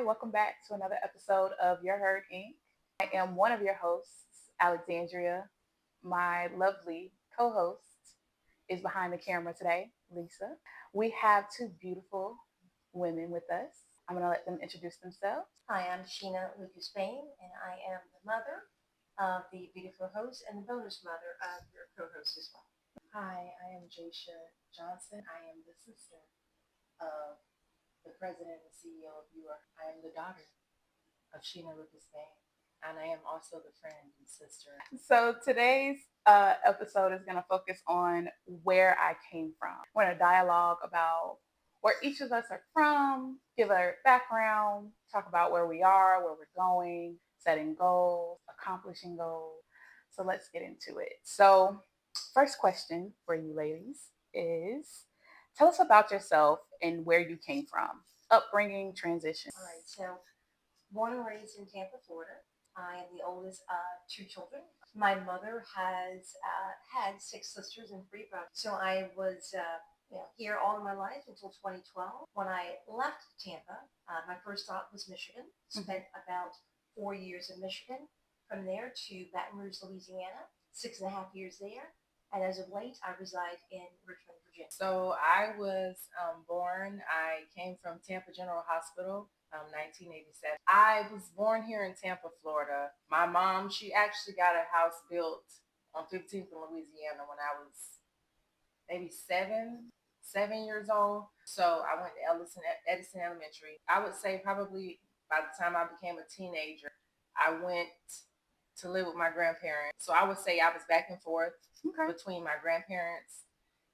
welcome back to another episode of Your Herd Inc. I am one of your hosts, Alexandria. My lovely co host is behind the camera today, Lisa. We have two beautiful women with us. I'm going to let them introduce themselves. Hi, I'm Sheena Lucas Bain, and I am the mother of the beautiful host and the bonus mother of your co-host as well. Hi, I am Jasha Johnson. I am the sister of the president and CEO of UR. I am the daughter of Sheena Lucas Bain, and I am also the friend and sister. So today's episode is going to focus on where I came from. We're going to dialogue about where each of us are from, give our background, talk about where we are, where we're going, setting goals, accomplishing goals. So let's get into it. So, first question for you ladies is tell us about yourself and where you came from, upbringing, transition. All right, so born and raised in Tampa, Florida. I am the oldest of two children. My mother has had six sisters and three brothers. So I was here all of my life until 2012. When I left Tampa, my first stop was Michigan. Spent about 4 years in Michigan. From there to Baton Rouge, Louisiana, 6.5 years there. And as of late, I reside in Richmond, Virginia. So I was I came from Tampa General Hospital, 1987. I was born here in Tampa, Florida. My mom, she actually got a house built on 15th in Louisiana when I was maybe 7 years old. So I went to Edison Elementary. I would say probably by the time I became a teenager, I went to live with my grandparents. So I would say I was back and forth between my grandparents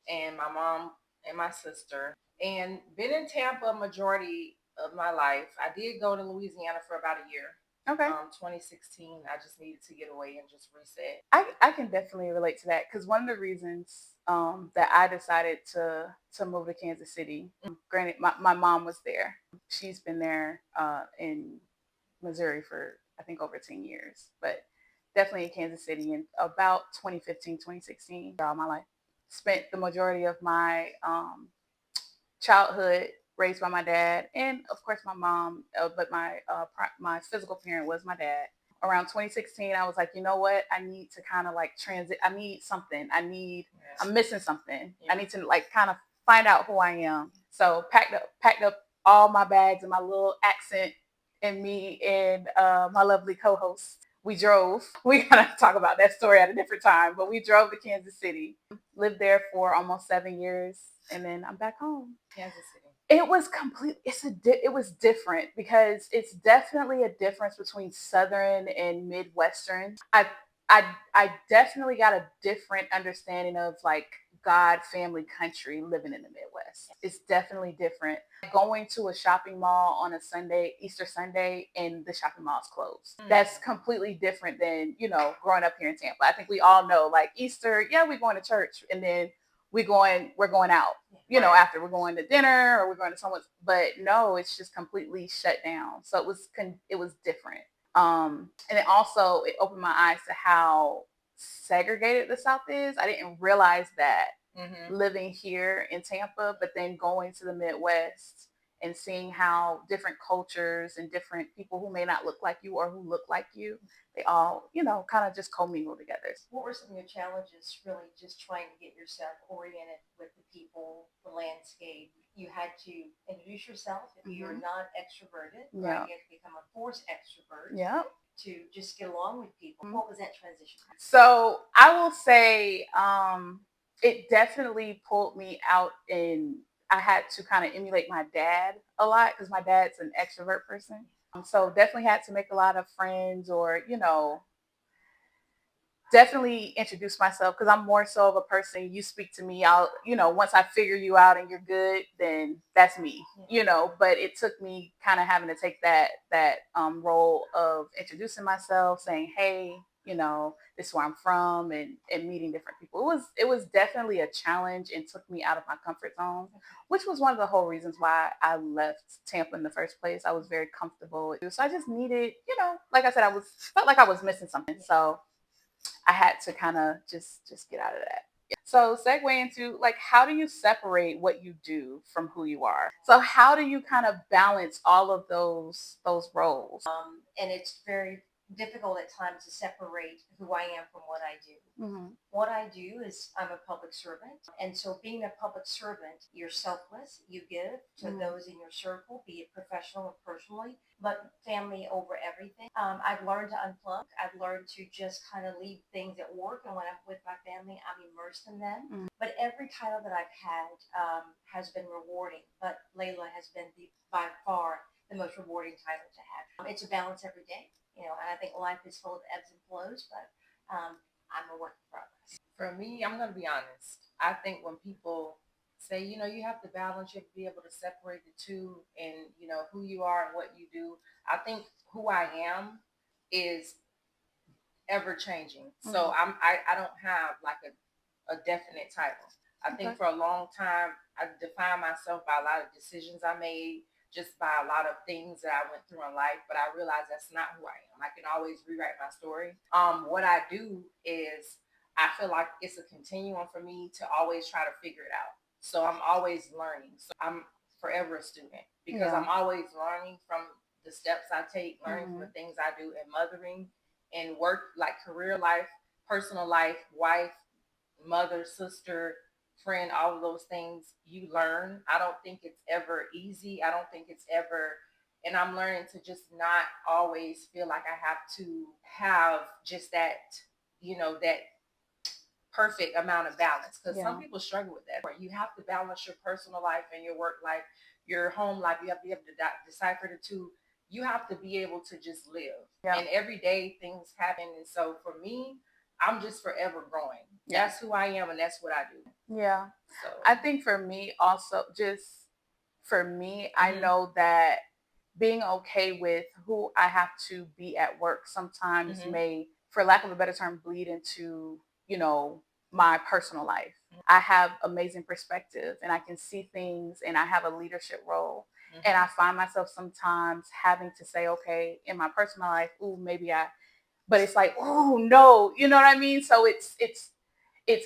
and my mom and my sister. And been in Tampa a majority of my life. I did go to Louisiana for about a year. Okay. 2016, I just needed to get away and just reset. I can definitely relate to that because one of the reasons that I decided to move to Kansas City, granted, my mom was there. She's been there in Missouri for, I think, over 10 years, but definitely in Kansas City in about 2015, 2016, all my life. Spent the majority of my childhood raised by my dad and, of course, my mom, but my physical parent was my dad. Around 2016, I was like, you know what? I need to kind of like transit. I need something. I'm missing something. I need to like kind of find out who I am. So packed up all my bags and my little accent and me and my lovely co-host. We drove. We're going to talk about that story at a different time, but we drove to Kansas City, lived there for almost 7 years, and then I'm back home. Kansas City. It was complete. It was different because it's definitely a difference between Southern and Midwestern. I definitely got a different understanding of like God, family, country, living in the Midwest. It's definitely different. Going to a shopping mall on a Sunday, Easter Sunday, and the shopping mall's closed. That's completely different than, growing up here in Tampa. I think we all know like Easter, yeah, we're going to church and then we're going out, after we're going to dinner or we're going to someone's, but no, it's just completely shut down. So it was different. And then also it opened my eyes to how segregated the South is. I didn't realize that living here in Tampa, but then going to the Midwest and seeing how different cultures and different people who may not look like you or who look like you, they all, kind of just commingle together. What were some of your challenges really just trying to get yourself oriented with the people, the landscape? You had to introduce yourself. If you're not extroverted, right? You have to become a forced extrovert. Yeah. To just get along with people. What was that transition? So I will say it definitely pulled me out, and I had to kind of emulate my dad a lot because my dad's an extrovert person. So definitely had to make a lot of friends or, definitely introduce myself because I'm more so of a person. You speak to me, I'll, once I figure you out and you're good, then that's me, but it took me kind of having to take that role of introducing myself, saying, hey, this is where I'm from and meeting different people. It was definitely a challenge and took me out of my comfort zone, which was one of the whole reasons why I left Tampa in the first place. I was very comfortable. So I just needed, like I said, felt like I was missing something. So I had to kind of just get out of that. So segue into like, how do you separate what you do from who you are? So how do you kind of balance all of those roles? And it's very difficult at times to separate who I am from what I do. Hmm. What I do is I'm a public servant. And so being a public servant, you're selfless. You give to those in your circle, be it professional or personally, but family over everything. I've learned to unplug. I've learned to just kind of leave things at work. And when I'm with my family, I'm immersed in them. But every title that I've had has been rewarding. But Layla has been by far the most rewarding title to have. It's a balance every day, and I think life is full of ebbs and flows, but I'm a work in progress. For me, I'm going to be honest. I think when people say, you have to balance, you have to be able to separate the two and, who you are and what you do, I think who I am is ever changing. So I don't have like a definite title. I think for a long time I defined myself by a lot of decisions I made, just by a lot of things that I went through in life, but I realized that's not who I am. I can always rewrite my story. What I do is I feel like it's a continuum for me to always try to figure it out. So I'm always learning. So I'm forever a student because I'm always learning from the steps I take, learning from the things I do in mothering and work, like career life, personal life, wife, mother, sister, friend, all of those things you learn. I don't think it's ever easy. I don't think it's ever, and I'm learning to just not always feel like I have to have just that, that perfect amount of balance, because some people struggle with that. You have to balance your personal life and your work life, your home life. You have to be able to decipher the two. You have to be able to just live. And every day things happen. And so for me, I'm just forever growing. That's who I am and that's what I do. Yeah. So I think for me also, just for me, I know that being okay with who I have to be at work sometimes may, for lack of a better term, bleed into, my personal life. I have amazing perspective and I can see things and I have a leadership role. And I find myself sometimes having to say, okay, in my personal life, ooh, but it's like, oh no, you know what I mean? So it's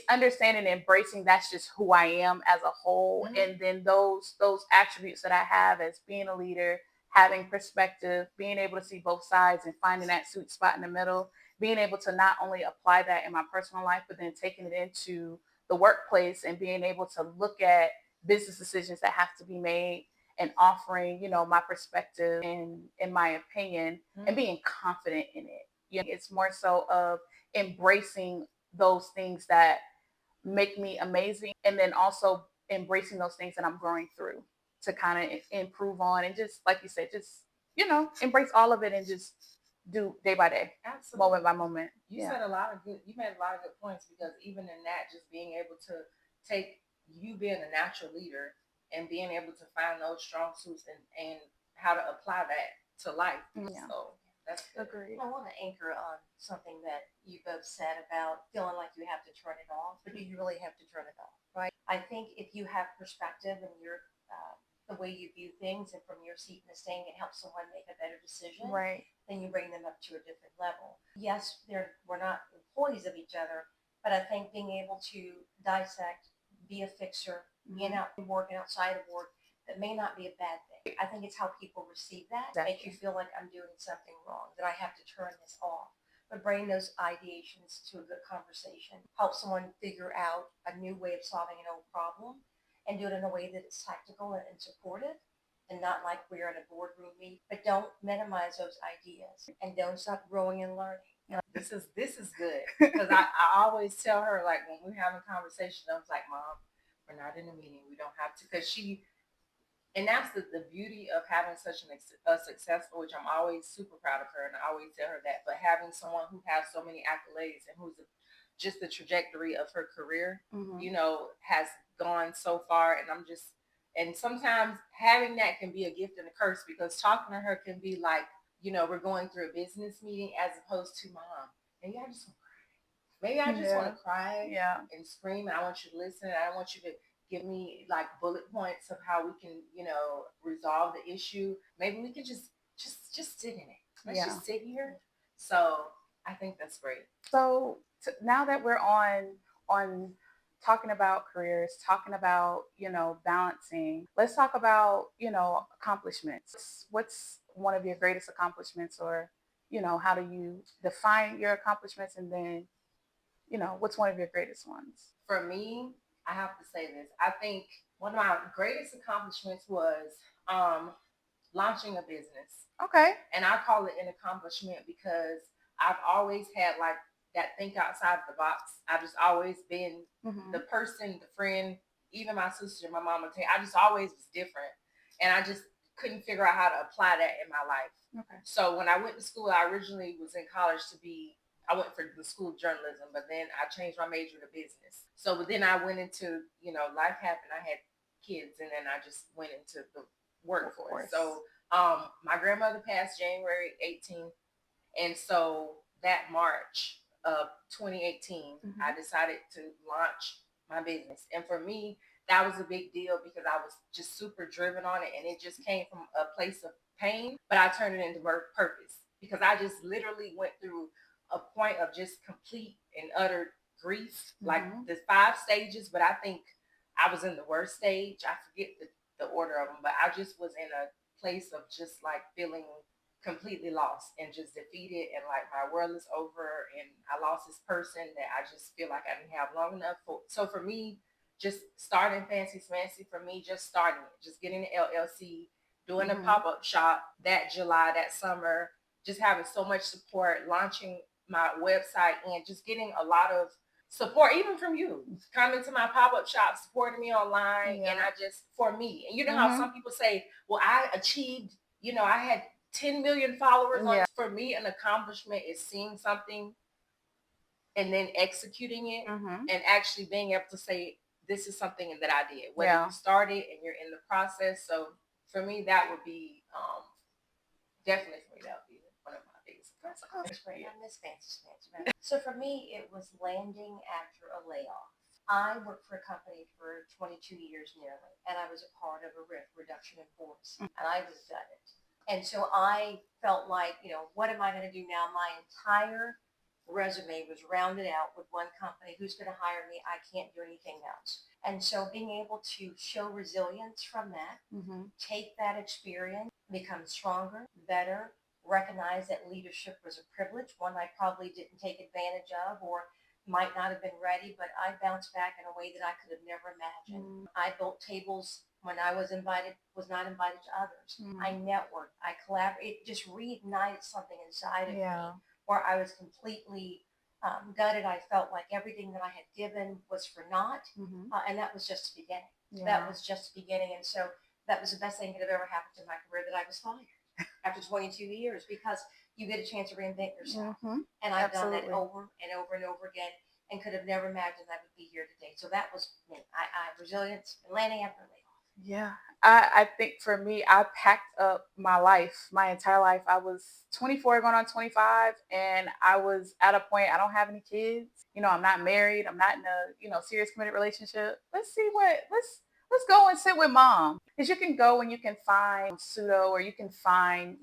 understanding and embracing that's just who I am as a whole. And then those attributes that I have as being a leader, having perspective, being able to see both sides and finding that sweet spot in the middle, being able to not only apply that in my personal life, but then taking it into the workplace and being able to look at business decisions that have to be made and offering, my perspective and in my opinion and being confident in it. It's more so of embracing those things that make me amazing and then also embracing those things that I'm growing through to kind of improve on and just like you said, just embrace all of it and just do day by day. Absolutely. Moment by moment. You made a lot of good points, because even in that, just being able to take you being a natural leader and being able to find those strong suits and how to apply that to life. So that's good. Agreed. I want to anchor on something that you both said about feeling like you have to turn it off, but do you really have to turn it off, right? I think if you have perspective and the way you view things and from your seat in the stand can help someone make a better decision, Right. then you bring them up to a different level. Yes, we're not employees of each other, but I think being able to dissect, be a fixer, being out working outside of work, that may not be a bad thing. I think it's how people receive that. Exactly. Makes you feel like I'm doing something wrong, that I have to turn this off. But bring those ideations to the conversation, help someone figure out a new way of solving an old problem and do it in a way that is tactical and supportive and not like we're in a boardroom meeting. But don't minimize those ideas and don't stop growing and learning. This is good, because I always tell her, like, when we're having conversation, I was like, Mom, we're not in a meeting. We don't have to, because and that's the beauty of having such a successful, which I'm always super proud of her, and I always tell her that, but having someone who has so many accolades and who's just the trajectory of her career, has gone so far. And sometimes having that can be a gift and a curse, because talking to her can be like, we're going through a business meeting, as opposed to, Mom, maybe I just want to cry. Maybe I just want to cry and scream, and I want you to listen, and I want you to give me like bullet points of how we can, resolve the issue. Maybe we can just sit in it. Let's just sit here. So I think that's great. So now that we're on talking about careers, talking about, balancing. Let's talk about, accomplishments. What's one of your greatest accomplishments, or, how do you define your accomplishments? And then, what's one of your greatest ones? For me, I have to say this. I think one of my greatest accomplishments was um, launching a business. Okay. And I call it an accomplishment because I've always had like that think outside the box. I've just always been the person, the friend, even my sister, my mama, I just always was different. And I just couldn't figure out how to apply that in my life. Okay. So when I went to school, I originally was in college I went for the school of journalism, but then I changed my major to business. So then I went into, life happened. I had kids, and then I just went into the workforce. So my grandmother passed January 18th. And so that March of 2018, I decided to launch my business. And for me, that was a big deal because I was just super driven on it. And it just came from a place of pain, but I turned it into purpose because I just literally went through a point of just complete and utter grief, like the 5 stages. But I think I was in the worst stage. I forget the order of them, but I just was in a place of just like feeling completely lost and just defeated, and like my world is over, and I lost this person that I just feel like I didn't have long enough for. So for me, just starting Fancy Smancy, for me, just starting it, just getting the LLC, doing a pop-up shop that July, that summer, just having so much support, launching my website, and just getting a lot of support, even from you, coming to my pop-up shop, supporting me online. And I just, for me, and you know how some people say, well, I achieved, I had 10 million followers on. For me, an accomplishment is seeing something and then executing it and actually being able to say, this is something that I did, whether you started and you're in the process. So for me, that would be definitely, for me, that would be one of my biggest accomplishments. I miss Fancy Smancy. So for me, it was landing after a layoff. I worked for a company for 22 years nearly, and I was a part of a reduction in force, and I was gutted. And so I felt like, what am I going to do now? My entire resume was rounded out with one company. Who's going to hire me? I can't do anything else. And so being able to show resilience from that, take that experience, become stronger, better, recognize that leadership was a privilege, one I probably didn't take advantage of or might not have been ready, but I bounced back in a way that I could have never imagined. I built tables when I was not invited to others. I networked, I collaborated. It just reignited something inside of me where I was completely gutted. I felt like everything that I had given was for naught. And that was just the beginning. That was just the beginning. And so that was the best thing that have ever happened in my career, that I was fired after 22 years, because you get a chance to reinvent yourself. And I've done that over and over and over again, and could have never imagined I would be here today. So that was me. I resilience and landing after layoff. Yeah. I think for me, I packed up my life, my entire life. I was 24 going on 25, and I was at a point, I don't have any kids. I'm not married. I'm not in a, serious committed relationship. Let's go and sit with mom. Because you can go and you can find pseudo, or you can find,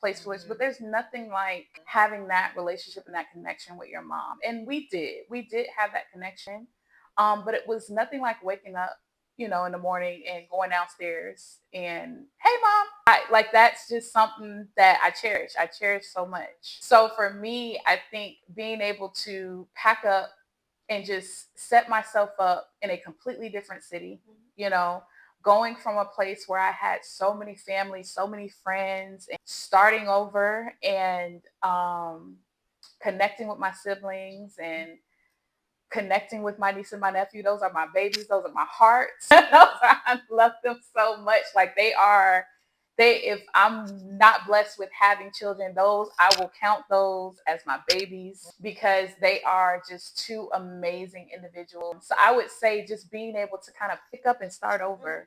place for it, but there's nothing like having that relationship and that connection with your mom. And we did have that connection. But it was nothing like waking up, in the morning and going downstairs and, hey mom, like that's just something that I cherish. I cherish so much. So for me, I think being able to pack up and just set myself up in a completely different city, going from a place where I had so many families, so many friends, and starting over, and connecting with my siblings and connecting with my niece and my nephew. Those are my babies. Those are my hearts. I love them so much. Like if I'm not blessed with having children, I will count those as my babies, because they are just two amazing individuals. So I would say just being able to kind of pick up and start over.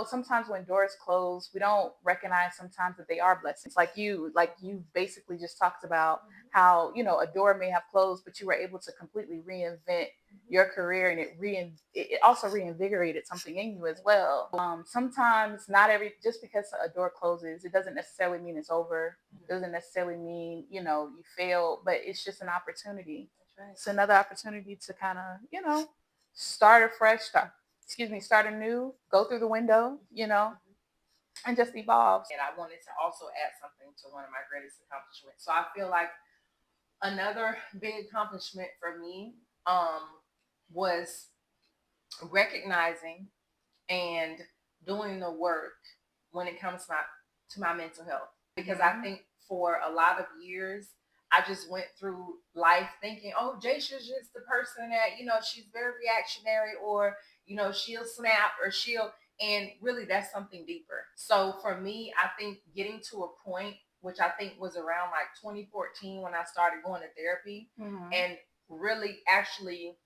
Sometimes when doors close, we don't recognize sometimes that they are blessings. Like you basically just talked about how, a door may have closed, but you were able to completely reinvent your career, and it also reinvigorated something in you as well. Sometimes just because a door closes, it doesn't necessarily mean it's over. It doesn't necessarily mean, you failed, but it's just an opportunity. It's another opportunity to kind of, start afresh, start anew, go through the window, and just evolve. And I wanted to also add something to one of my greatest accomplishments. So I feel like another big accomplishment for me was recognizing and doing the work when it comes to my mental health. Because I think for a lot of years, I just went through life thinking, oh, Jaysha's just the person that, she's very reactionary, or, she'll snap, or and really that's something deeper. So for me, I think getting to a point, which I think was around like 2014 when I started going to therapy, and really actually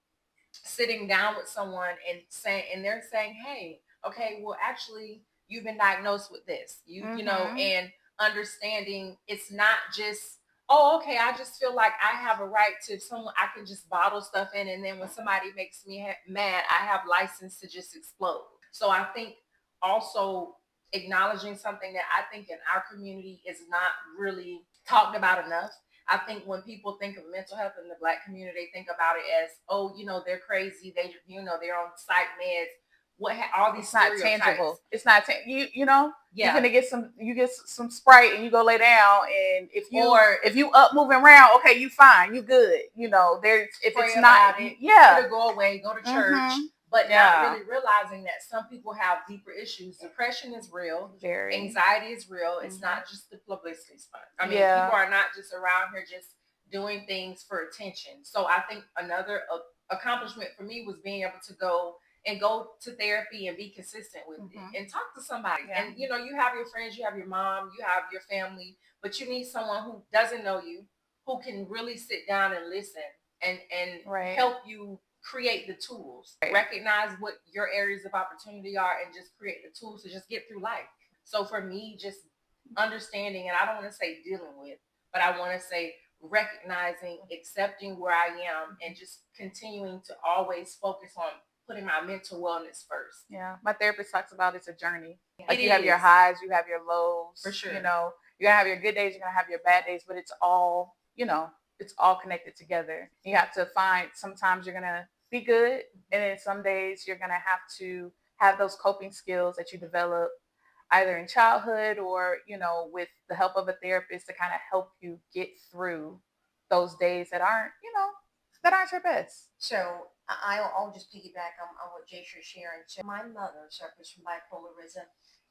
sitting down with someone and they're saying, hey, okay, well, actually, you've been diagnosed with this, and understanding it's not just, oh, okay, I just feel like I have a right to someone, I can just bottle stuff in, and then when somebody makes me mad, I have license to just explode. So I think also acknowledging something that I think in our community is not really talked about enough. I think when people think of mental health in the Black community, they think about it as, oh, they're crazy. They're on psych meds. All these it's not stereotypes. Tangible. It's not you're gonna get some Sprite and you go lay down, and if you up moving around, okay, you fine, you good. There's if it's not it'll go away, go to church. But not really realizing that some people have deeper issues. Depression is real. Anxiety is real. It's not just the publicity stunt. I mean, people are not just around here just doing things for attention. So I think another accomplishment for me was being able to go to therapy and be consistent with it and talk to somebody. Yeah. And, you have your friends, you have your mom, you have your family, but you need someone who doesn't know you, who can really sit down and listen and help you create the tools, recognize what your areas of opportunity are, and just create the tools to just get through life. So for me, just understanding, and I don't want to say dealing with, but I want to say recognizing, accepting where I am, and just continuing to always focus on putting my mental wellness first. Yeah. My therapist talks about it's a journey. Like you have your highs, you have your lows. For sure. You're gonna have your good days, you're gonna have your bad days, but it's all, it's all connected together. You have to find, sometimes you're gonna be good, and then some days you're gonna have to have those coping skills that you develop either in childhood or, with the help of a therapist to kind of help you get through those days that aren't, that aren't your best. So I'll just piggyback on what Jaysha is sharing. So my mother suffers from bipolarism,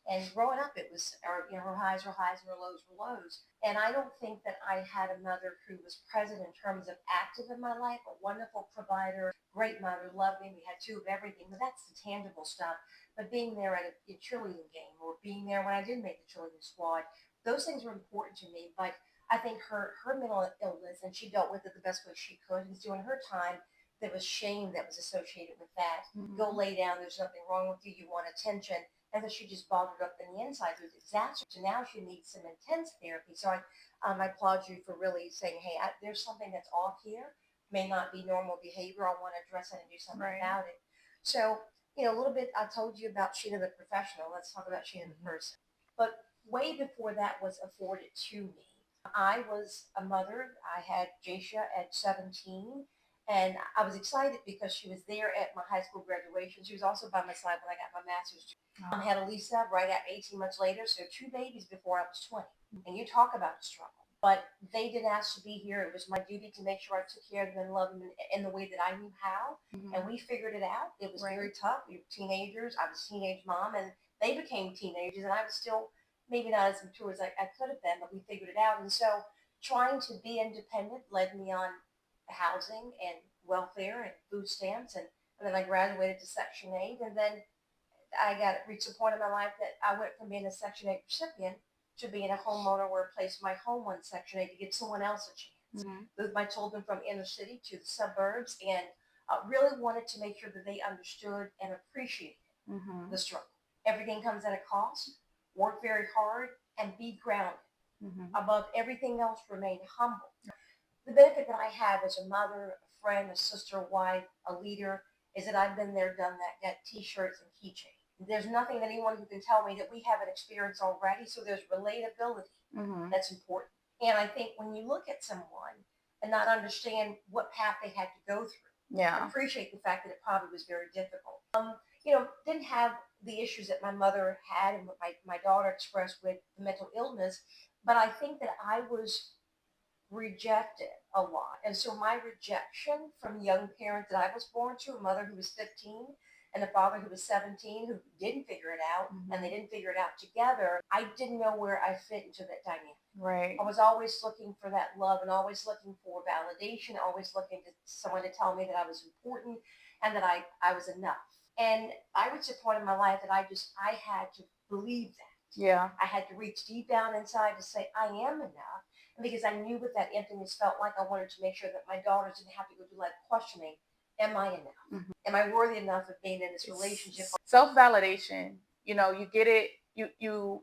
and growing up, it was her highs were highs and her lows were lows. And I don't think that I had a mother who was present in terms of active in my life, a wonderful provider, great mother, loved me. We had two of everything, but that's the tangible stuff. But being there at a cheerleading game, or being there when I did make the cheerleading squad, those things were important to me. But I think her mental illness, and she dealt with it the best way she could, was doing her time. There was shame that was associated with that. Go lay down. There's nothing wrong with you. You want attention. And then she just bottled up in the inside. It was exacerbated. So now she needs some intense therapy. So I applaud you for really saying, hey, there's something that's off here. May not be normal behavior. I want to address it and do something about it. So, a little bit, I told you about Sheena the professional. Let's talk about Sheena the person. But way before that was afforded to me, I was a mother. I had Jaysha at 17. And I was excited because she was there at my high school graduation. She was also by my side when I got my master's degree. I had Elisa right at 18 months later, so 2 babies before I was 20. And you talk about a struggle. But they didn't ask to be here. It was my duty to make sure I took care of them and loved them in the way that I knew how. And we figured it out. It was very tough. We were teenagers. I was a teenage mom, and they became teenagers, and I was still maybe not as mature as I could have been, but we figured it out. And so trying to be independent led me on housing and welfare and food stamps, and then I graduated to Section 8, and then I reached a point in my life that I went from being a Section 8 recipient to being a homeowner where I placed my home on Section 8 to give someone else a chance. Moved my children from inner city to the suburbs, and really wanted to make sure that they understood and appreciated the struggle. Everything comes at a cost. Work very hard and be grounded. Above everything else, remain humble. The benefit that I have as a mother, a friend, a sister, a wife, a leader, is that I've been there, done that, got T-shirts and keychains. There's nothing that anyone who can tell me that we haven't experienced already, so there's relatability that's important. And I think when you look at someone and not understand what path they had to go through, Yeah. appreciate the fact that it probably was very difficult. Didn't have the issues that my mother had and what my daughter expressed with the mental illness, but I think that I was rejected a lot. And so my rejection from young parents that I was born to, a mother who was 15 and a father who was 17 who didn't figure it out, and they didn't figure it out together, I didn't know where I fit into that dynamic. Right. I was always looking for that love and always looking for validation, always looking to someone to tell me that I was important and that I was enough. And I reached a point in my life that I had to believe that. Yeah. I had to reach deep down inside to say, I am enough. And because I knew what that emptiness felt like, I wanted to make sure that my daughters didn't have to go through life questioning, am I enough? Mhm. Am I worthy enough of being in this relationship? Self-validation, you get it.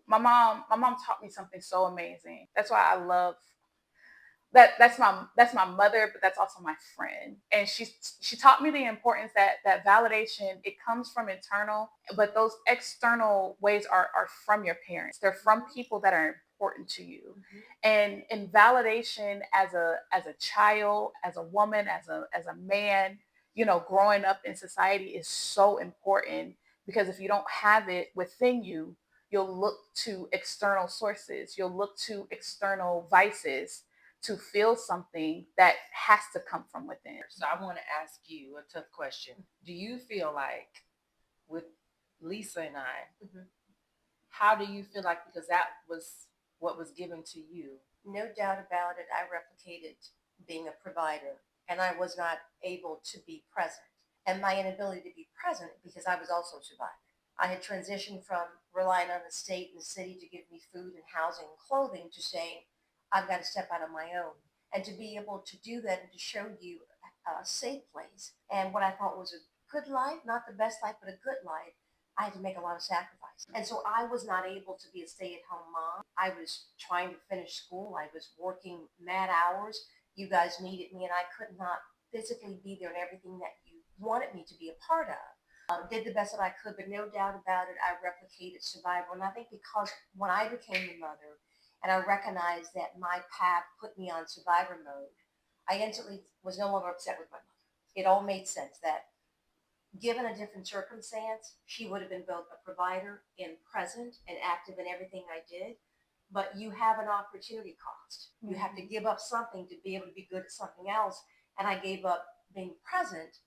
My mom taught me something so amazing. That's why I love that's my mother, but that's also my friend. And she taught me the importance that validation, it comes from internal, but those external ways are from your parents. They're from people that are important to you. And validation as a child, as a woman, as a man, growing up in society is so important, because if you don't have it within you, you'll look to external sources, you'll look to external vices to feel something that has to come from within. So I want to ask you a tough question. Do you feel like with Lisa and I, how do you feel like, because that was what was given to you? No doubt about it, I replicated being a provider, and I was not able to be present. And my inability to be present because I was also a survivor. I had transitioned from relying on the state and the city to give me food and housing and clothing to saying, I've got to step out on my own. And to be able to do that and to show you a safe place and what I thought was a good life, not the best life, but a good life, I had to make a lot of sacrifices. And so I was not able to be a stay at home mom. I was trying to finish school. I was working mad hours. You guys needed me, and I could not physically be there in everything that you wanted me to be a part of. Did the best that I could, but no doubt about it, I replicated survival. And I think because when I became a mother and I recognized that my path put me on survivor mode, I instantly was no longer upset with my mother. It all made sense that given a different circumstance, she would have been both a provider and present and active in everything I did. But you have an opportunity cost. You have to give up something to be able to be good at something else. And I gave up being present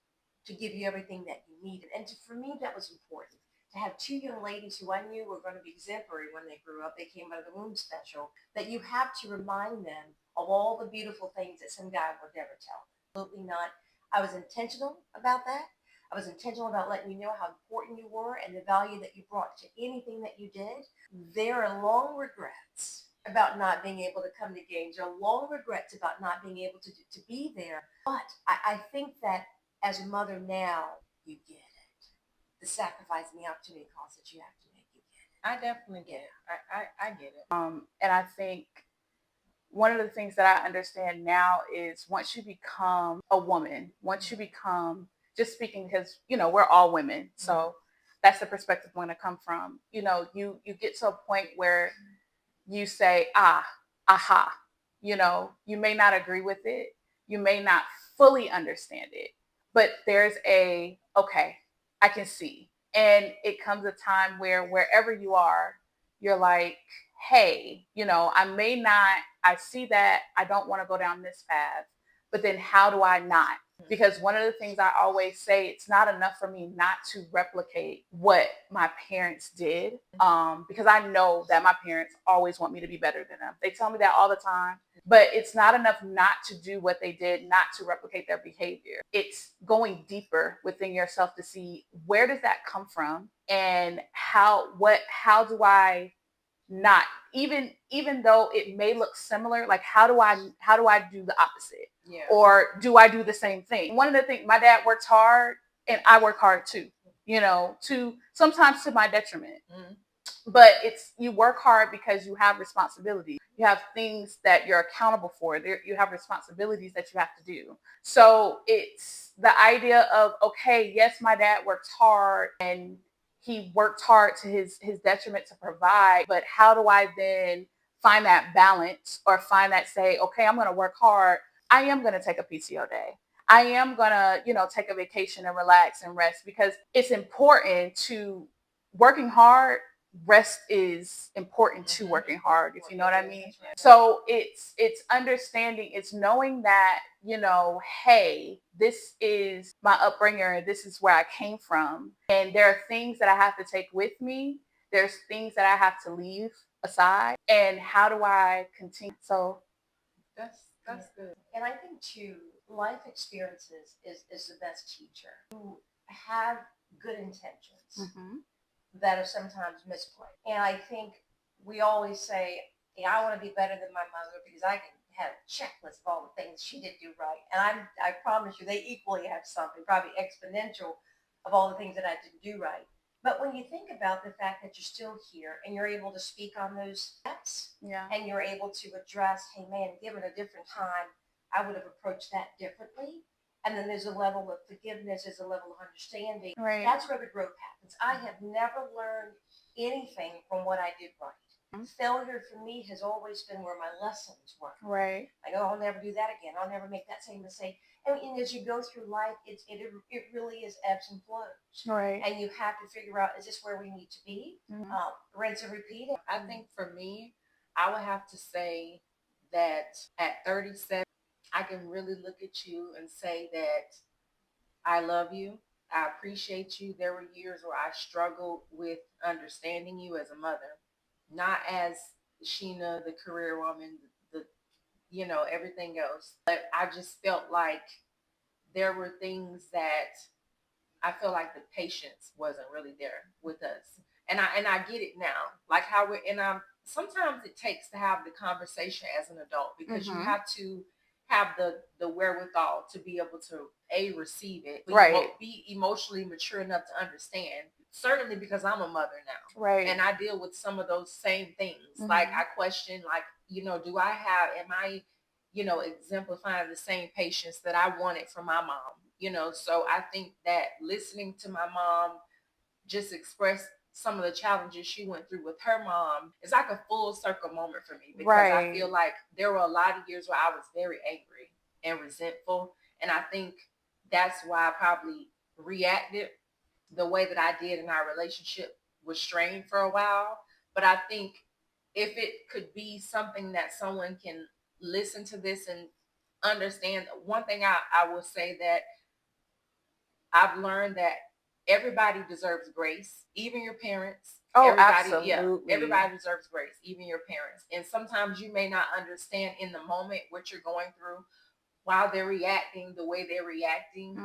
to give you everything that you needed. And for me, that was important. To have two young ladies who I knew were going to be exemplary when they grew up, they came out of the womb special, that you have to remind them of all the beautiful things that some guy would never tell them. Absolutely not. I was intentional about that. I was intentional about letting you know how important you were and the value that you brought to anything that you did. There are long regrets about not being able to come to games. There are long regrets about not being able to be there. But I think that as a mother now, you get it. The sacrifice and the opportunity cost that you have to make, you get it. I definitely get it. I get it. And I think one of the things that I understand now is once you become a woman, once you become, just speaking because we're all women, so that's the perspective I'm going to come from. You get to a point where you say, aha. You may not agree with it, you may not fully understand it, but there's okay, I can see. And it comes a time where wherever you are, you're like, hey, I see that I don't want to go down this path, but then how do I not? Because one of the things I always say, it's not enough for me not to replicate what my parents did, because I know that my parents always want me to be better than them. They tell me that all the time, but it's not enough not to do what they did, not to replicate their behavior. It's going deeper within yourself to see where does that come from, and how do I not, even though it may look similar, like how do I do the opposite? Yeah. Or do I do the same thing? One of the things, my dad worked hard and I work hard too, to sometimes to my detriment. But it's, you work hard because you have responsibilities. You have things that you're accountable for. You have responsibilities that you have to do. So it's the idea of, okay, yes, my dad worked hard and he worked hard to his detriment to provide, but how do I then find that balance, or find that, say, okay, I'm going to work hard. I am going to take a PTO day. I am gonna, take a vacation and relax and rest because it's important to working hard. Rest is important to working hard, if you know what I mean. So it's understanding, it's knowing that, hey, this is my upbringing, and this is where I came from. And there are things that I have to take with me. There's things that I have to leave aside. And how do I continue? So That's good. And I think too, life experiences is the best teacher. You have good intentions that are sometimes misplaced. And I think we always say, yeah, I want to be better than my mother because I can have a checklist of all the things she did do right. And I promise you, they equally have something, probably exponential, of all the things that I didn't do right. But when you think about the fact that you're still here and you're able to speak on those steps, yeah, and you're able to address, hey man, given a different time, I would have approached that differently. And then there's a level of forgiveness, there's a level of understanding. right, That's where the growth happens. I have never learned anything from what I did right. Failure for me has always been where my lessons were. right, Like, oh, I'll never do that again. I'll never make that same mistake. And as you go through life, it really is ebbs and flows. right. And you have to figure out, is this where we need to be? Rinse and repeat it. I think for me, I would have to say that at 37, I can really look at you and say that I love you. I appreciate you. There were years where I struggled with understanding you as a mother, not as Sheena, the career woman, the everything else. But I just felt like there were things that I feel like the patience wasn't really there with us. And I get it now. Like how we're and I'm sometimes it takes to have the conversation as an adult because you have to have the wherewithal to be able to receive it, but Right. be emotionally mature enough to understand. Certainly because I'm a mother now. Right. And I deal with some of those same things. Like I question, like, am I, exemplifying the same patience that I wanted from my mom? So I think that listening to my mom just express some of the challenges she went through with her mom is like a full circle moment for me because I feel like there were a lot of years where I was very angry and resentful. And I think that's why I probably reacted the way that I did, and our relationship was strained for a while. But I think if it could be something that someone can listen to this and understand, one thing I will say that I've learned that everybody deserves grace, even your parents. Oh, everybody, absolutely. Yeah, everybody deserves grace, even your parents. And sometimes you may not understand in the moment what you're going through while they're reacting the way they're reacting.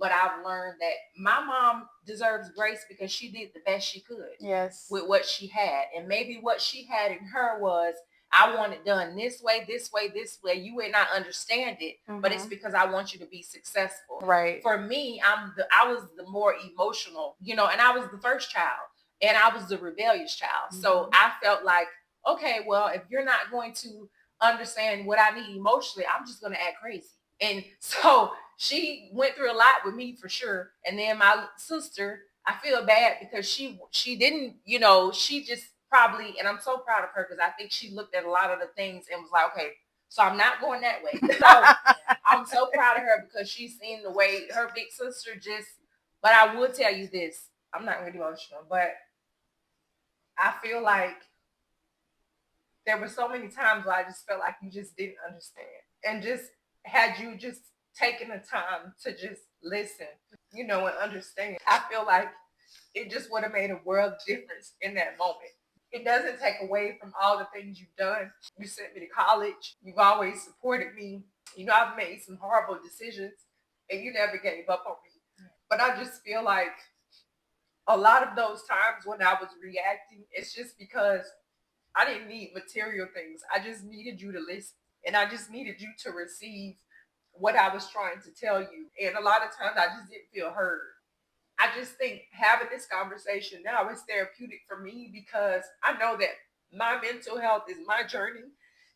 But I've learned that my mom deserves grace because she did the best she could. Yes. With what she had. And maybe what she had in her was, I want it done this way, this way, this way. You may not understand it, but it's because I want you to be successful. Right. For me, I was the more emotional, and I was the first child and I was the rebellious child. So I felt like, okay, well, if you're not going to understand what I need emotionally, I'm just going to act crazy. And so she went through a lot with me for sure. And then my sister, I feel bad because she didn't, she just probably, and I'm so proud of her because I think she looked at a lot of the things and was like, okay, so I'm not going that way. So I'm so proud of her because she's seen the way her big sister but I will tell you this, I'm not really emotional, but I feel like there were so many times where I just felt like you just didn't understand. And just had you just taken the time to just listen, and understand, I feel like it just would have made a world difference in that moment. It doesn't take away from all the things you've done. You sent me to college. You've always supported me. I've made some horrible decisions and you never gave up on me. But I just feel like a lot of those times when I was reacting, it's just because I didn't need material things. I just needed you to listen. And I just needed you to receive what I was trying to tell you. And a lot of times I just didn't feel heard. I just think having this conversation now is therapeutic for me because I know that my mental health is my journey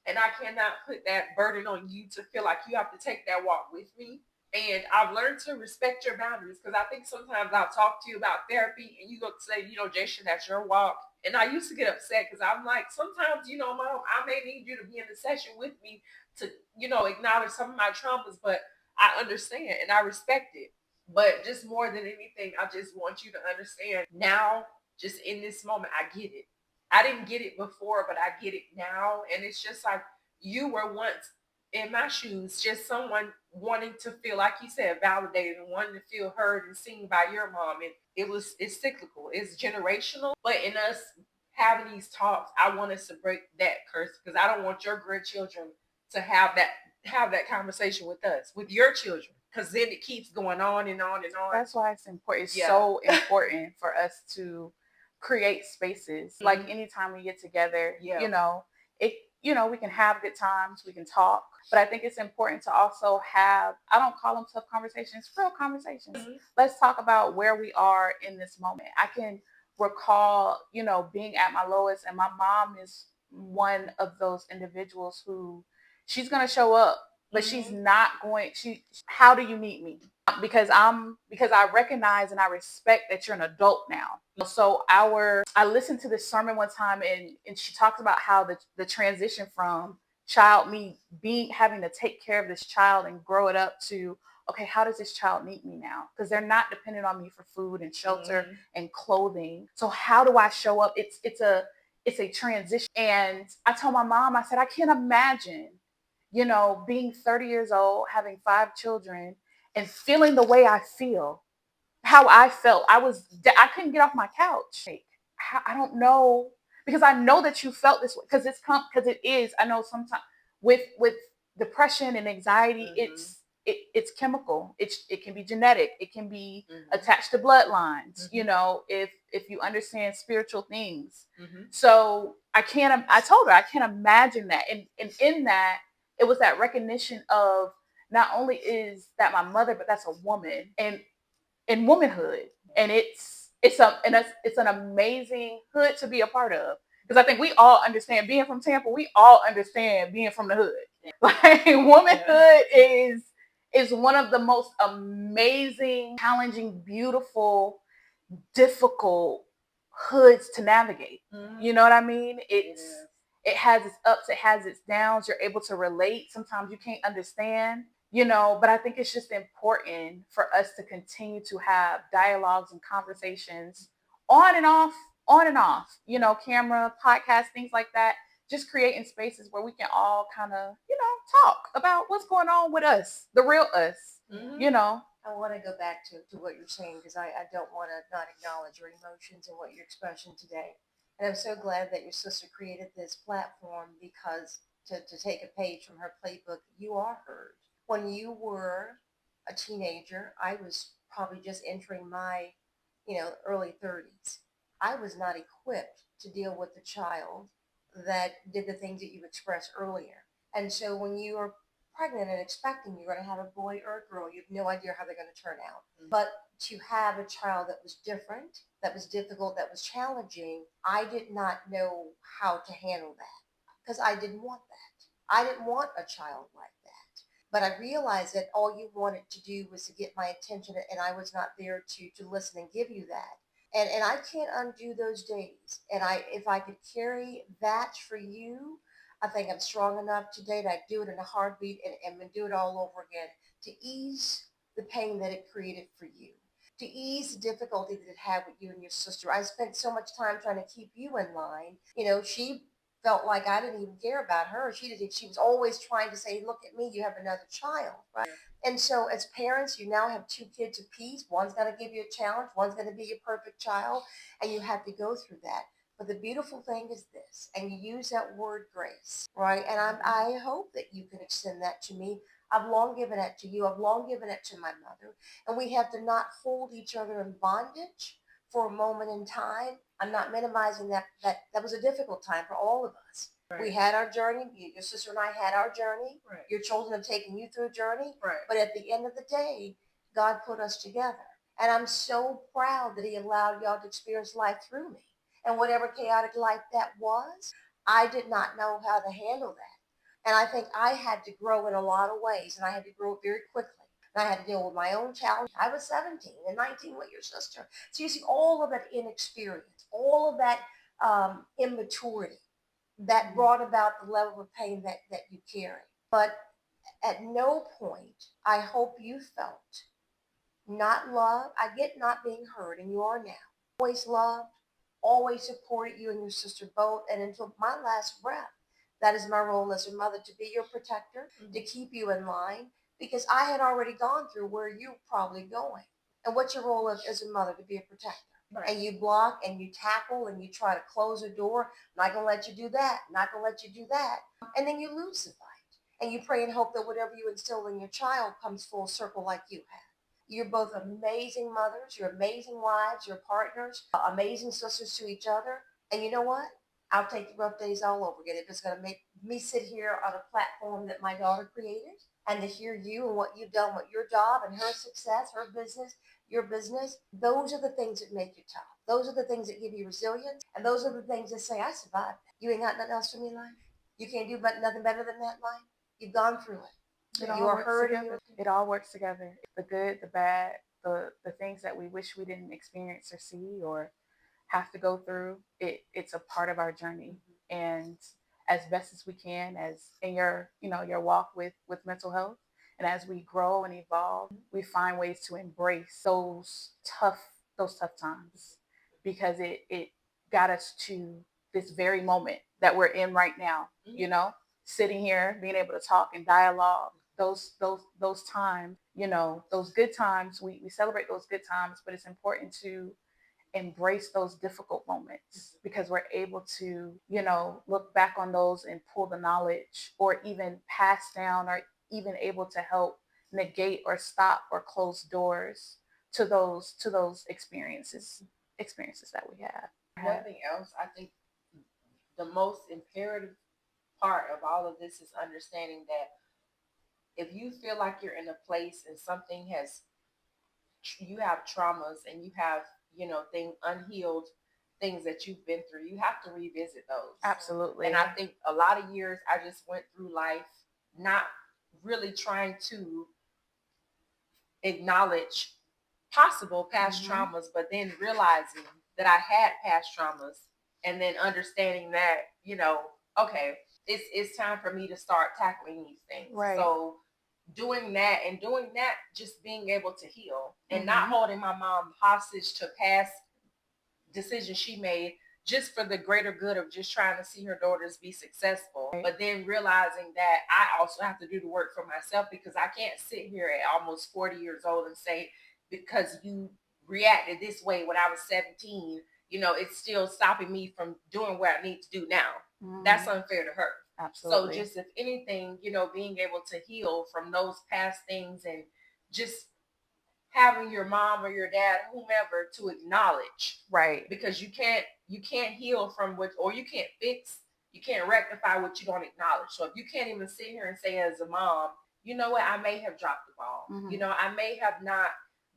and I cannot put that burden on you to feel like you have to take that walk with me. And I've learned to respect your boundaries because I think sometimes I'll talk to you about therapy and you go say, Jason, that's your walk. And I used to get upset because I'm like, sometimes, Mom, I may need you to be in the session with me to, acknowledge some of my traumas, but I understand and I respect it. But just more than anything, I just want you to understand now, just in this moment, I get it. I didn't get it before, but I get it now. And it's just like you were once in my shoes, just someone wanting to feel, like you said, validated and wanting to feel heard and seen by your mom. And it's cyclical, it's generational. But in us having these talks, I want us to break that curse because I don't want your grandchildren to have that conversation with us, with your children, because then it keeps going on and on and on. That's why it's important. It's Yeah. so important for us to create spaces. Like anytime we get together, Yeah. it we can have good times, we can talk, but I think it's important to also have, I don't call them tough conversations, real conversations. Let's talk about where we are in this moment. I can recall, being at my lowest, and my mom is one of those individuals who she's going to show up, but she's not going, how do you meet me? Because I recognize and I respect that you're an adult now. So I listened to this sermon one time, and she talks about how the transition from child, me being having to take care of this child and grow it up, to okay, how does this child need me now? Because they're not dependent on me for food and shelter and clothing. So how do I show up? It's a transition. And I told my mom, I said, I can't imagine, being 30 years old, having 5 children, and feeling the way I feel, how I felt. I couldn't get off my couch. I don't know, because I know that you felt this way, because it is. I know sometimes with depression and anxiety, it's chemical. It can be genetic. It can be attached to bloodlines. If you understand spiritual things. So I told her I can't imagine that, and in that, it was that recognition of, not only is that my mother, but that's a woman, and in womanhood, and it's an amazing hood to be a part of, because I think we all understand, being from Tampa, we all understand being from the hood. Like, womanhood is one of the most amazing, challenging, beautiful, difficult hoods to navigate. You know what I mean? It has its ups, it has its downs. You're able to relate. Sometimes you can't understand, but I think it's just important for us to continue to have dialogues and conversations, on and off, camera, podcast, things like that. Just creating spaces where we can all kind of, talk about what's going on with us, the real us, I want to go back to what you're saying, because I don't want to not acknowledge your emotions and what you're expressing today. And I'm so glad that your sister created this platform, because to take a page from her playbook, you are heard. When you were a teenager, I was probably just entering my, early 30s. I was not equipped to deal with the child that did the things that you expressed earlier. And so when you are pregnant and expecting you're going to have a boy or a girl, you have no idea how they're going to turn out. But to have a child that was different, that was difficult, that was challenging, I did not know how to handle that, because I didn't want that. I didn't want a child like that. But I realized that all you wanted to do was to get my attention, and I was not there to listen and give you that. And I can't undo those days. And if I could carry that for you, I think I'm strong enough today that I'd do it in a heartbeat, and do it all over again, to ease the pain that it created for you, to ease the difficulty that it had with you and your sister. I spent so much time trying to keep you in line. She felt like I didn't even care about her. She was always trying to say, look at me, you have another child, right? And so as parents, you now have 2 kids apiece. One's going to give you a challenge. One's going to be your perfect child. And you have to go through that. But the beautiful thing is this, and you use that word grace, right? And I hope that you can extend that to me. I've long given it to you. I've long given it to my mother. And we have to not hold each other in bondage for a moment in time. I'm not minimizing that. That was a difficult time for all of us. Right. We had our journey. Your sister and I had our journey. Right. Your children have taken you through a journey. Right. But at the end of the day, God put us together. And I'm so proud that he allowed y'all to experience life through me. And whatever chaotic life that was, I did not know how to handle that. And I think I had to grow in a lot of ways, and I had to grow very quickly. And I had to deal with my own challenge. I was 17 and 19 with your sister. So you see all of that inexperience, all of that immaturity that brought about the level of pain that you carry. But At no point, I hope you felt not loved. I get not being heard, and you are now. Always loved, always supported you and your sister both, and until my last breath. That is my role as a mother, to be your protector, to keep you in line, because I had already gone through where you're probably going. And what's your role as a mother? To be a protector. Right. And you block and you tackle and you try to close a door. Not gonna let you do that. Not gonna let you do that. And then you lose the fight. And you pray and hope that whatever you instill in your child comes full circle like you have. You're both amazing mothers. You're amazing wives. You're partners. Amazing sisters to each other. And you know what? I'll take the rough days all over again if it's going to make me sit here on a platform that my daughter created, and to hear you and what you've done with your job and her success, her business, your business. Those are the things that make you tough. Those are the things that give you resilience. And those are the things that say, I survived. You ain't got nothing else for me in life. You can't do nothing better than that in life. You've gone through it. It all works together. It all works together. The good, the bad, the things that we wish we didn't experience or see or have to go through. It's a part of our journey. And as best as we can, as in your your walk with mental health, and as we grow and evolve, we find ways to embrace those tough times, because it got us to this very moment that we're in right now. Sitting here, being able to talk and dialogue, those times, those good times, we celebrate those good times, but it's important to embrace those difficult moments, because we're able to, look back on those and pull the knowledge, or even pass down, or even able to help negate or stop or close doors to those experiences that we have. Nothing else. I think the most imperative part of all of this is understanding that if you feel like you're in a place and something has, you have traumas and you have, unhealed things that you've been through, you have to revisit those. Absolutely. And I think a lot of years I just went through life not really trying to acknowledge possible past traumas, but then realizing that I had past traumas, and then understanding that, okay, it's time for me to start tackling these things. Right. So doing that, just being able to heal and not holding my mom hostage to past decisions she made, just for the greater good of just trying to see her daughters be successful. Right. But then realizing that I also have to do the work for myself, because I can't sit here at almost 40 years old and say, because you reacted this way when I was 17, it's still stopping me from doing what I need to do now. That's unfair to her. Absolutely. So just, if anything, being able to heal from those past things, and just having your mom or your dad, whomever, to acknowledge, right, because you can't heal from what, or you can't fix, you can't rectify what you don't acknowledge. So if you can't even sit here and say, as a mom, you know what, I may have dropped the ball. I may have not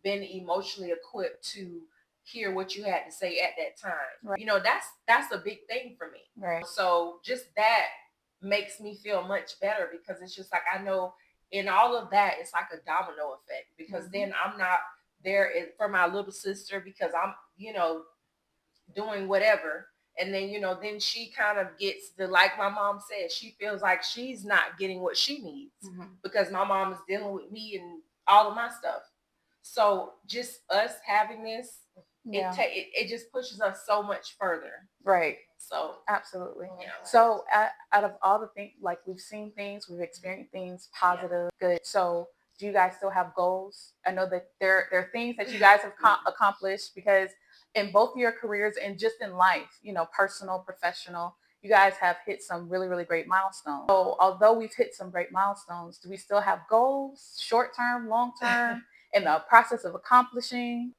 been emotionally equipped to hear what you had to say at that time. Right. That's a big thing for me. Right. So just that makes me feel much better, because it's just like, I know in all of that, it's like a domino effect, because then I'm not there for my little sister, because I'm, doing whatever. And then, then she kind of gets like my mom said, she feels like she's not getting what she needs, because my mom is dealing with me and all of my stuff. So just us having this, it just pushes us so much further. Right. So absolutely. So out of all the things, like, we've seen things, we've experienced things, positive, good. So do you guys still have goals? I know that there are things that you guys have accomplished, because in both of your careers and just in life, personal, professional, you guys have hit some really, really great milestones. So although we've hit some great milestones, do we still have goals, short term, long term, in the process of accomplishing?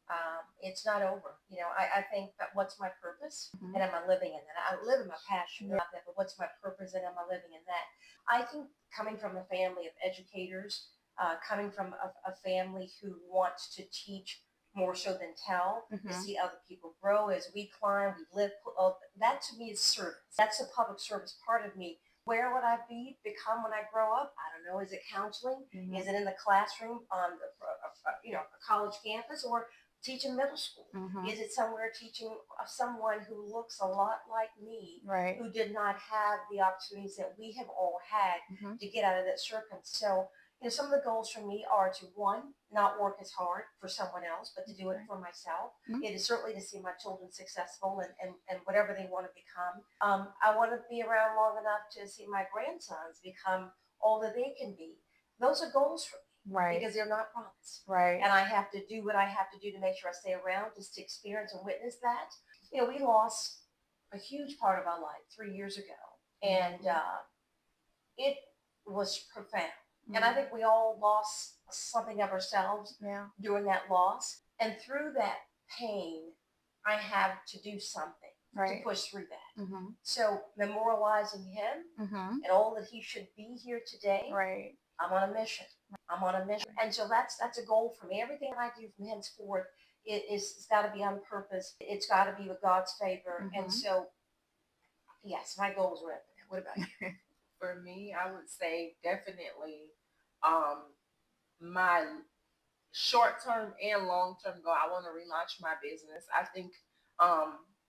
It's not over. I think that what's my purpose, and am I living in that? I live in my passion about that, but what's my purpose, and am I living in that? I think coming from a family of educators, coming from a family who wants to teach more so than tell, to see other people grow as we climb, we live, that to me is service. That's the public service part of me. Where would I become when I grow up? I don't know. Is it counseling? Is it in the classroom on a college campus, or teaching middle school? Mm-hmm. Is it somewhere teaching someone who looks a lot like me, Right. who did not have the opportunities that we have all had Mm-hmm. to get out of that circumstance? So, some of the goals for me are to, one, not work as hard for someone else, but to do it for myself. Mm-hmm. It is certainly to see my children successful and whatever they want to become. I want to be around long enough to see my grandsons become all that they can be. Those are goals for me, Right. because they're not promised. Right. And I have to do what I have to do to make sure I stay around, just to experience and witness that. We lost a huge part of our life 3 years ago, and it was profound. And I think we all lost something of ourselves during that loss. And through that pain, I have to do something to push through that. Mm-hmm. So memorializing him Mm-hmm. and all that he should be here today, Right. I'm on a mission. I'm on a mission. And so that's a goal for me. Everything I do from henceforth, it's got to be on purpose. It's got to be with God's favor. Mm-hmm. And so, yes, my goals were infinite. What about you? For me, I would say definitely my short term and long term goal. I want to relaunch my business. I think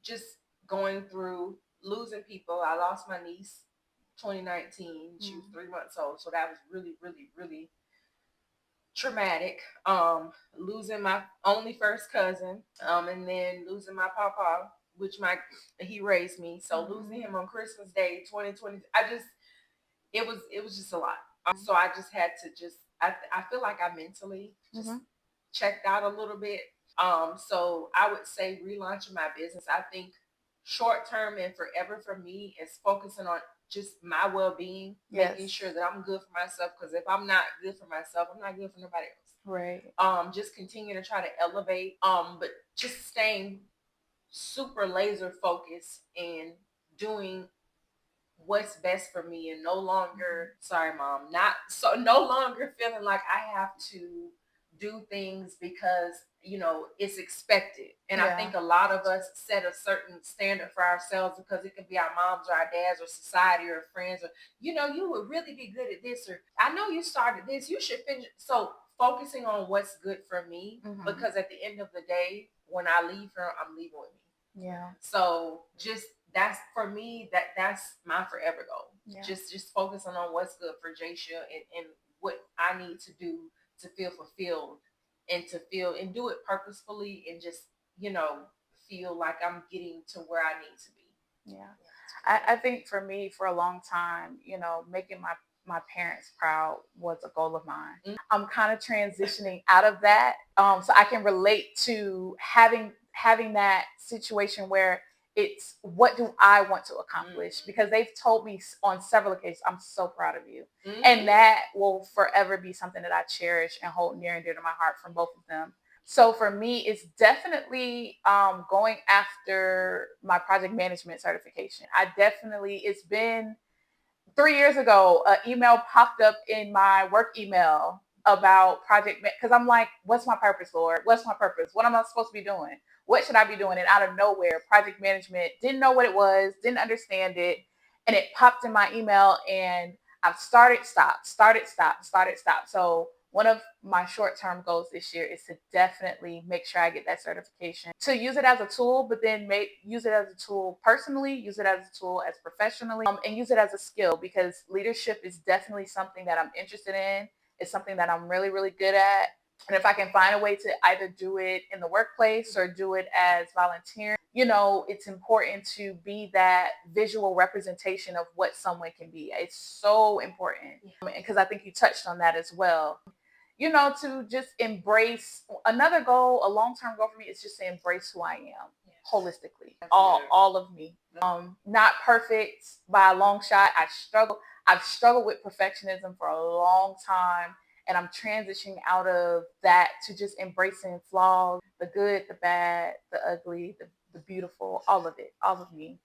just going through losing people. I lost my niece 2019. She was 3 months old, so that was really, really, really traumatic. Losing my only first cousin, and then losing my papa, which he raised me. So losing him on Christmas Day 2020, it was just a lot. So I just had to I feel like I mentally just checked out a little bit. So I would say relaunching my business. I think short term and forever for me is focusing on just my well being, making sure that I'm good for myself. Because if I'm not good for myself, I'm not good for nobody else. Right. Just continue to try to elevate. But just staying super laser focused and doing what's best for me, and no longer, sorry mom, not so no longer feeling like I have to do things because it's expected. And I think a lot of us set a certain standard for ourselves, because it could be our moms or our dads or society or friends, or you would really be good at this, or I know you started this, you should finish. So focusing on what's good for me, because at the end of the day, when I leave here, I'm leaving with me. So just that's for me, that's my forever goal. Just focusing on what's good for Jaysha, and what I need to do to feel fulfilled, and to feel and do it purposefully, and just feel like I'm getting to where I need to be. I think for me, for a long time, making my parents proud was a goal of mine. I'm kind of transitioning out of that, so I can relate to having that situation where it's what do I want to accomplish, because they've told me on several occasions, I'm so proud of you. And that will forever be something that I cherish and hold near and dear to my heart from both of them. So for me, it's definitely going after my project management certification. It's been 3 years ago, an email popped up in my work email about because I'm like, what's my purpose, Lord? What's my purpose? What am I supposed to be doing? What should I be doing? And out of nowhere, project management, didn't know what it was, didn't understand it. And it popped in my email, and I've started, stop. So one of my short-term goals this year is to definitely make sure I get that certification, to use it as a tool, but then use it as a tool personally, use it as a tool as professionally, and use it as a skill, because leadership is definitely something that I'm interested in. It's something that I'm really, really good at. And if I can find a way to either do it in the workplace or do it as volunteering, it's important to be that visual representation of what someone can be. It's so important. Because I think you touched on that as well. To just embrace another goal, a long-term goal for me is just to embrace who I am holistically, all of me. Not perfect by a long shot. I've struggled with perfectionism for a long time, and I'm transitioning out of that to just embracing flaws, the good, the bad, the ugly, the beautiful, all of it, all of me.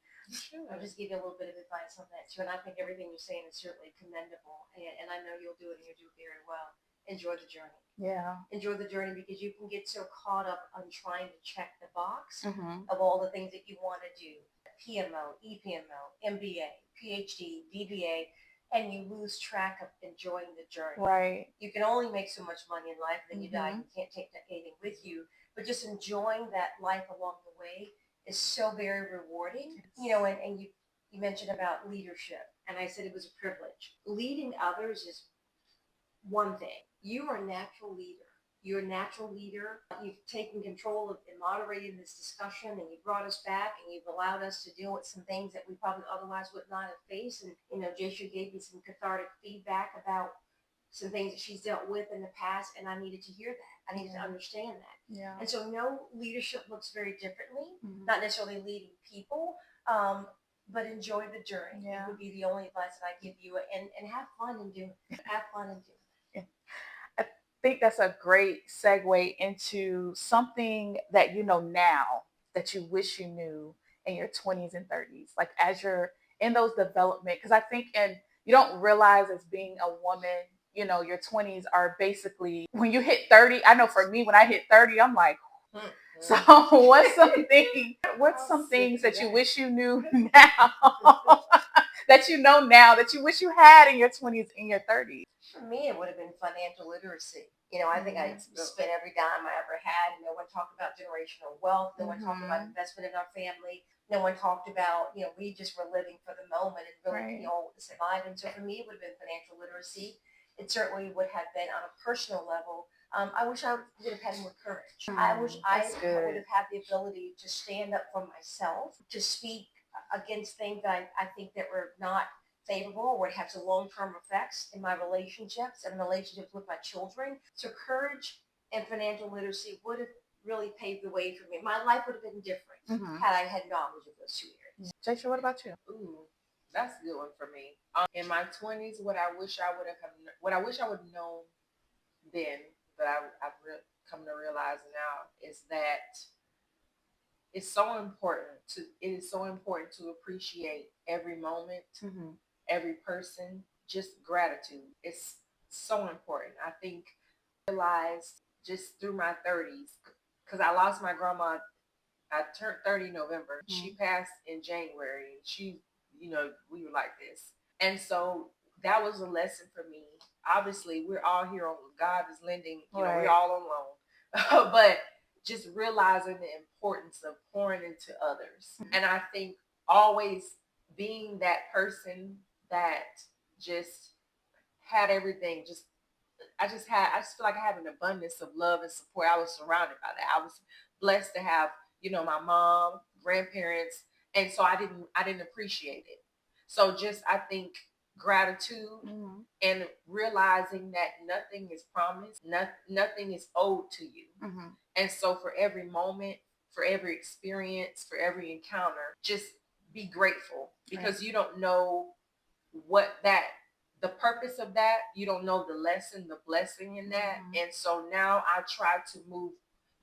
I'll just give you a little bit of advice on that too. And I think everything you're saying is certainly commendable. And I know you'll do it, and you'll do it very well. Enjoy the journey. Enjoy the journey, because you can get so caught up on trying to check the box of all the things that you want to do. PMO, EPMO, MBA, PhD, DBA, and you lose track of enjoying the journey. Right. You can only make so much money in life, and then you die. You can't take anything with you. but just enjoying that life along the way is so very rewarding. You know, and you mentioned about leadership, and I said it was a privilege. Leading others is one thing. You are a natural leader. You're a natural leader. You've taken control of and moderated this discussion, and you brought us back, and you've allowed us to deal with some things that we probably otherwise would not have faced. And Jaysha gave me some cathartic feedback about some things that she's dealt with in the past, and I needed to hear that. I needed to understand that. Yeah. And so, no, leadership looks very differently. Mm-hmm. Not necessarily leading people, but enjoy the journey. Yeah. It would be the only advice that I give you, and have fun in doing it. Have fun in doing it. I think that's a great segue into something that you know now that you wish you knew in your 20s and 30s, like as you're in those development. Because I think, and you don't realize as being a woman, your 20s are basically when you hit 30. I know for me, when I hit 30, I'm like, so what's some things that you wish you knew now that you know now that you wish you had in your 20s, in your 30s? For me, it would have been financial literacy. I think I spent every dime I ever had. No one talked about generational wealth. No one talked about investment in our family. No one talked about, we just were living for the moment and really, survive. And so for me, it would have been financial literacy. It certainly would have been on a personal level. I wish I would have had more courage. I wish I would have had the ability to stand up for myself, to speak against things that I think that were not favorable or would have some long-term effects in my relationships and relationships with my children. So courage and financial literacy would have really paved the way for me. My life would have been different had I had knowledge of those 2 areas. Jaysha, what about you? Ooh, that's a good one for me. In my 20s, what I wish I would have known then, but I've come to realize now, is that it is so important to appreciate every moment, every person, just gratitude. It's so important. I think I realized just through my 30s, because I lost my grandma. I turned 30 November. She passed in January. We were like this. And so that was a lesson for me. Obviously, we're all here on God is lending, we're all on loan. But just realizing the importance of pouring into others. And I think always being that person that just had everything, I just feel like I have an abundance of love and support. I was surrounded by that. I was blessed to have, my mom, grandparents, and so I didn't appreciate it. So just, I think, gratitude and realizing that nothing is promised, nothing is owed to you. And so for every moment, for every experience, for every encounter, just be grateful, because you don't know the purpose of that. You don't know the lesson, the blessing in that. And so now I try to move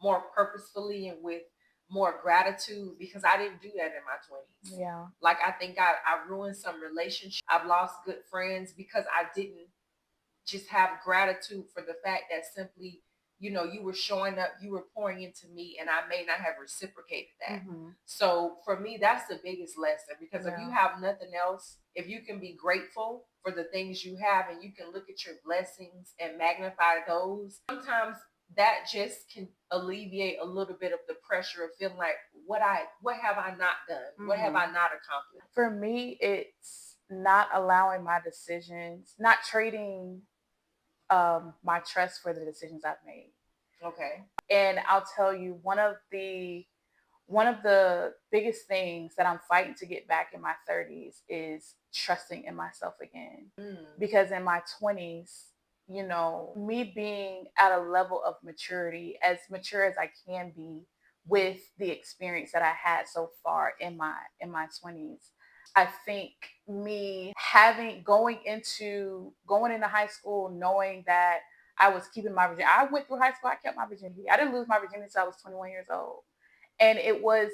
more purposefully and with more gratitude, because I didn't do that in my 20s. Yeah. Like, I think I ruined some relationships. I've lost good friends because I didn't just have gratitude for the fact that simply, you were showing up, you were pouring into me, and I may not have reciprocated that. So for me, that's the biggest lesson, because if you have nothing else, if you can be grateful for the things you have and you can look at your blessings and magnify those, sometimes that just can alleviate a little bit of the pressure of feeling like, what have I not done? What have I not accomplished? For me, it's not allowing my decisions, not trading my trust for the decisions I've made. Okay. And I'll tell you, one of the biggest things that I'm fighting to get back in my 30s is trusting in myself again. Because in my 20s, me being at a level of maturity, as mature as I can be with the experience that I had so far in my 20s, I think me going into high school, knowing that I was keeping my virginity. I went through high school, I kept my virginity. I didn't lose my virginity until I was 21 years old. And it was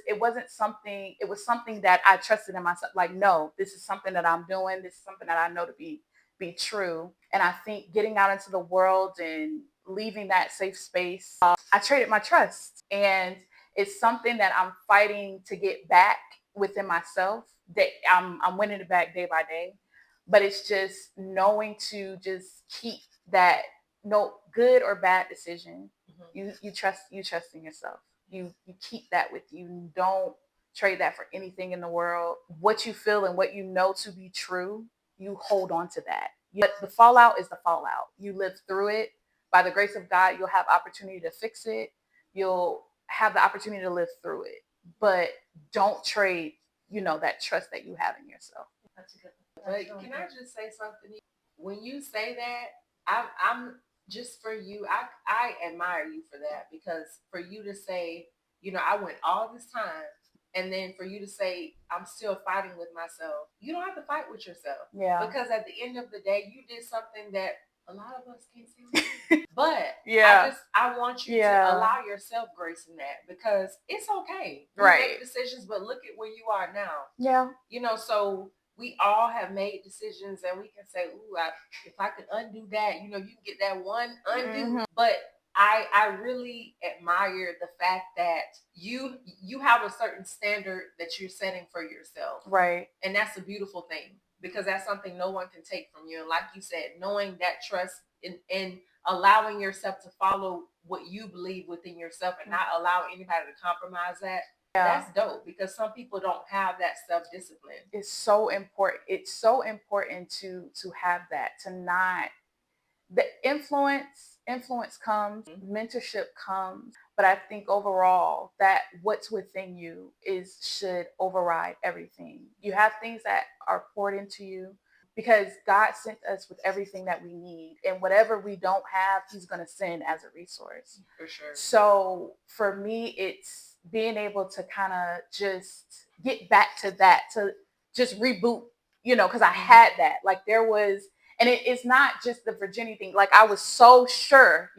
something that I trusted in myself. Like, no, this is something that I'm doing. This is something that I know to be true. And I think getting out into the world and leaving that safe space, I traded my trust. And it's something that I'm fighting to get back within myself. That I'm winning it back day by day. But it's just knowing to just keep that, no good or bad decision, You trust in yourself. You keep that with you. You don't trade that for anything in the world. What you feel and what you know to be true, you hold on to that. But the fallout is the fallout. You live through it. By the grace of God, you'll have opportunity to fix it. You'll have the opportunity to live through it. But don't trade, that trust that you have in yourself. That's a good one. But can I just say something? When you say that, I'm just for you. I admire you for that, because for you to say, I went all this time, and then for you to say I'm still fighting with myself. You don't have to fight with yourself. Yeah. Because at the end of the day, you did something that a lot of us can't see. But Yeah. I want you to allow yourself grace in that, because it's okay. You make decisions, but look at where you are now. Yeah. So we all have made decisions, and we can say, "Ooh, if I could undo that, you can get that one undo." Mm-hmm. But I really admire the fact that you have a certain standard that you're setting for yourself, right? And that's a beautiful thing, because that's something no one can take from you. And like you said, knowing that trust and allowing yourself to follow what you believe within yourself, and not allow anybody to compromise that. Yeah. That's dope, because some people don't have that self-discipline. It's so important. It's so important to have that, to not, the influence comes, mentorship comes, but I think overall that what's within you should override everything. You have things that are poured into you because God sent us with everything that we need, and whatever we don't have, he's going to send as a resource. For sure. So for me, it's being able to kind of just get back to that, to just reboot, because I had that. Like there was, and it's not just the Virginia thing. Like I was so sure,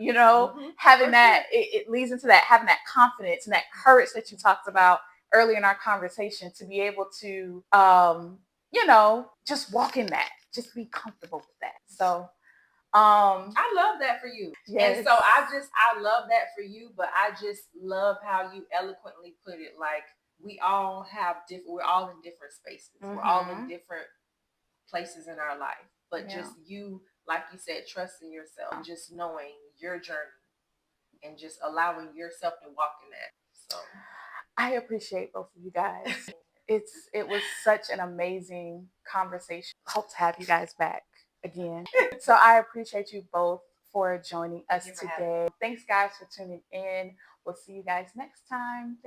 having that, it leads into that, having that confidence and that courage that you talked about earlier in our conversation, to be able to, just walk in that, just be comfortable with that. So I love that for you. Yes. And so I love that for you, but I just love how you eloquently put it. Like we're all in different spaces. Mm-hmm. We're all in different places in our life. But just you, like you said, trusting yourself and just knowing your journey and just allowing yourself to walk in that. So I appreciate both of you guys. It was such an amazing conversation. Hope to have you guys back again. So I appreciate you both for joining us today. Thanks guys for tuning in. We'll see you guys next time.